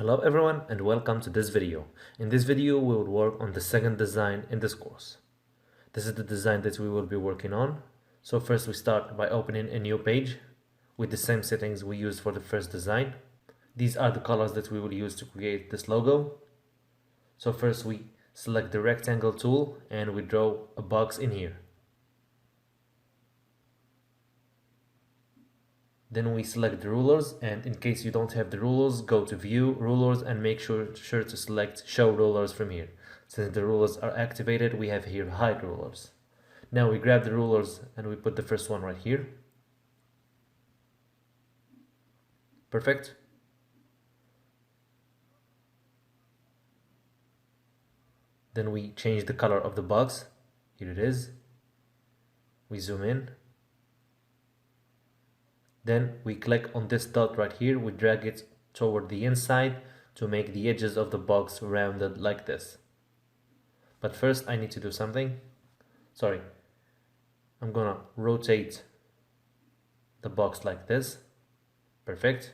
Hello everyone and welcome to this video. In this video we will work on the second design in this course. This is the design that we will be working on. So first we start by opening a new page with the same settings we used for the first design. These are the colors that we will use to create this logo. So first we select the rectangle tool and we draw a box in here. Then we select the rulers, and in case you don't have the rulers, go to View, Rulers, and make sure to select Show Rulers from here. Since the rulers are activated, we have here Hide Rulers. Now we grab the rulers and we put the first one right here. Perfect. Then we change the color of the box. Here it is. We zoom in. Then we click on this dot right here, we drag it toward the inside to make the edges of the box rounded like this. But first I need to do something. I'm gonna rotate the box like this. Perfect.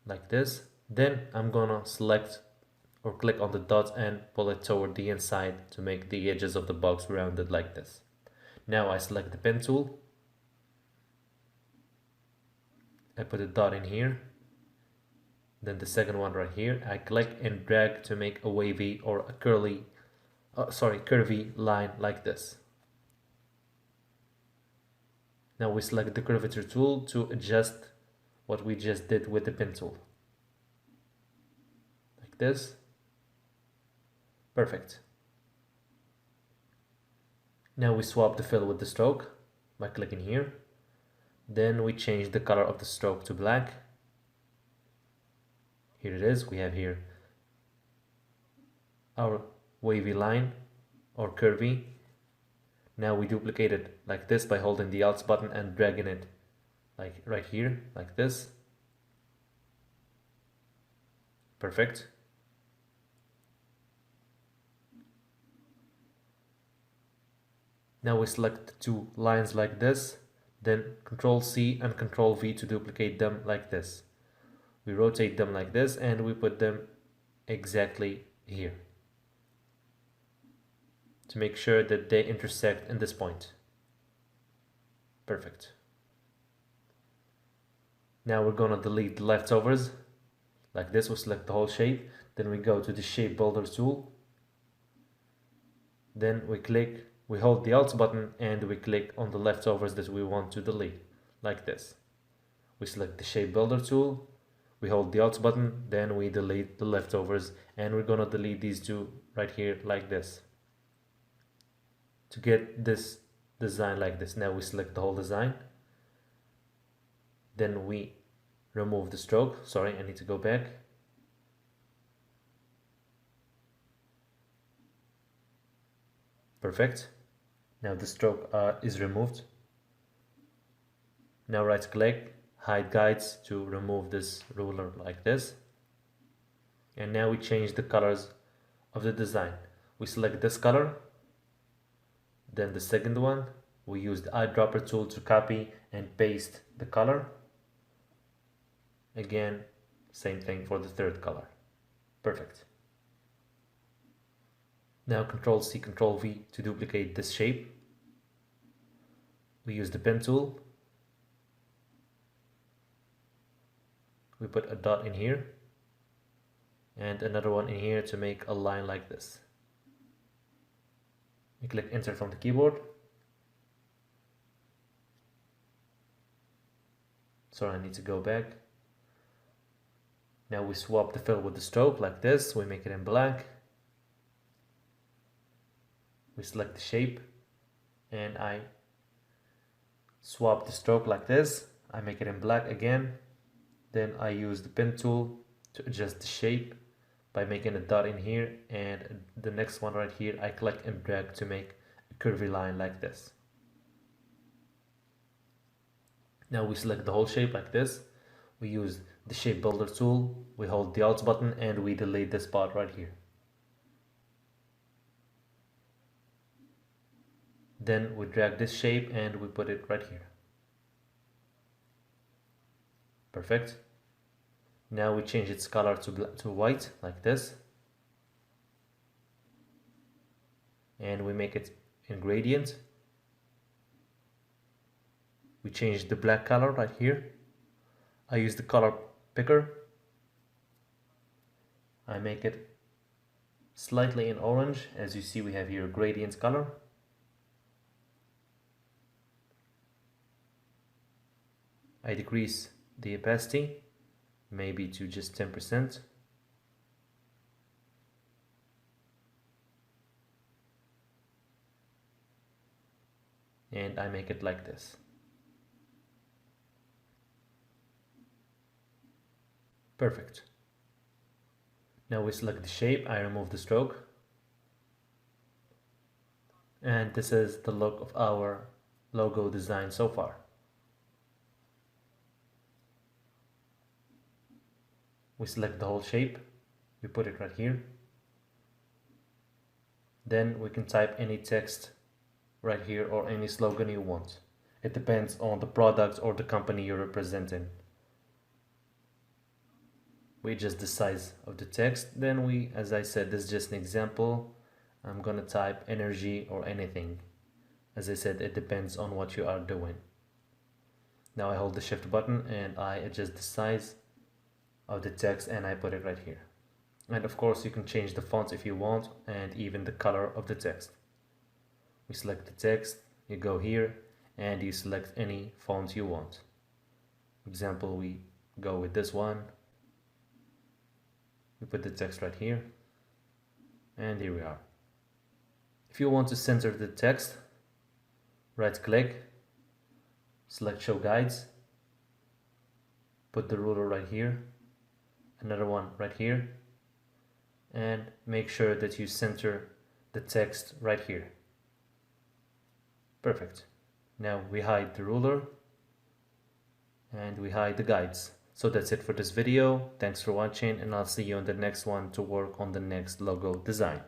Like this. Then I'm gonna select or click on the dot and pull it toward the inside to make the edges of the box rounded like this. Now I select the pen tool. I put a dot in here, then the second one right here. I click and drag to make a wavy or a curvy line like this. Now we select the curvature tool to adjust what we just did with the pen tool. Like this. Perfect. Now we swap the fill with the stroke by clicking here. Then we change the color of the stroke to black. Here it is. We have here our wavy line or curvy. Now we duplicate it like this by holding the Alt button and dragging it like right here, like this. Perfect. Now we select the two lines like this. Then Ctrl C and Ctrl V to duplicate them like this. We rotate them like this and we put them exactly here to make sure that they intersect in this point. Perfect. Now we're gonna delete the leftovers like this. We select the whole shape. Then we go to the Shape Builder tool. Then we hold the Alt button and we click on the leftovers that we want to delete, like this. We select the Shape Builder tool, we hold the Alt button, then we delete the leftovers, and we're gonna delete these two right here like this to get this design like this. Now we select the whole design, then we remove the stroke. I need to go back. Perfect. Now the stroke is removed. Now right click, hide guides to remove this ruler like this. And now we change the colors of the design. We select this color, then the second one. We use the eyedropper tool to copy and paste the color. Again, same thing for the third color. Perfect. Now Ctrl C, Ctrl V to duplicate this shape. We use the pen tool. We put a dot in here and another one in here to make a line like this. We click enter from the keyboard. I need to go back. Now we swap the fill with the stroke like this. We make it in black. We select the shape and I swap the stroke like this. I make it in black again. Then I use the pen tool to adjust the shape by making a dot in here, and the next one right here I click and drag to make a curvy line like this. Now we select the whole shape like this. We use the Shape Builder tool. We hold the Alt button and we delete this part right here. Then we drag this shape and we put it right here. Perfect. Now we change its color to white like this, and we make it in gradient. We change the black color right here. I use the color picker. I make it slightly in orange. As you see, we have here gradient color. I decrease the opacity, maybe to just 10%. And I make it like this. Perfect. Now we select the shape, I remove the stroke. And this is the look of our logo design so far. We select the whole shape, we put it right here. Then we can type any text right here or any slogan you want. It depends on the product or the company you're representing. We adjust the size of the text. Then we, as I said, this is just an example. I'm gonna type energy or anything. As I said, it depends on what you are doing. Now I hold the shift button and I adjust the size of the text and I put it right here. And of course you can change the font if you want, and even the color of the text. We select the text, you go here and you select any font you want. For example, we go with this one. We put the text right here, and here we are. If you want to center the text, right click, select show guides, put the ruler right here, another one right here, and make sure that you center the text right here. Perfect. Now we hide the ruler and we hide the guides. So that's it for this video. Thanks for watching, and I'll see you on the next one to work on the next logo design.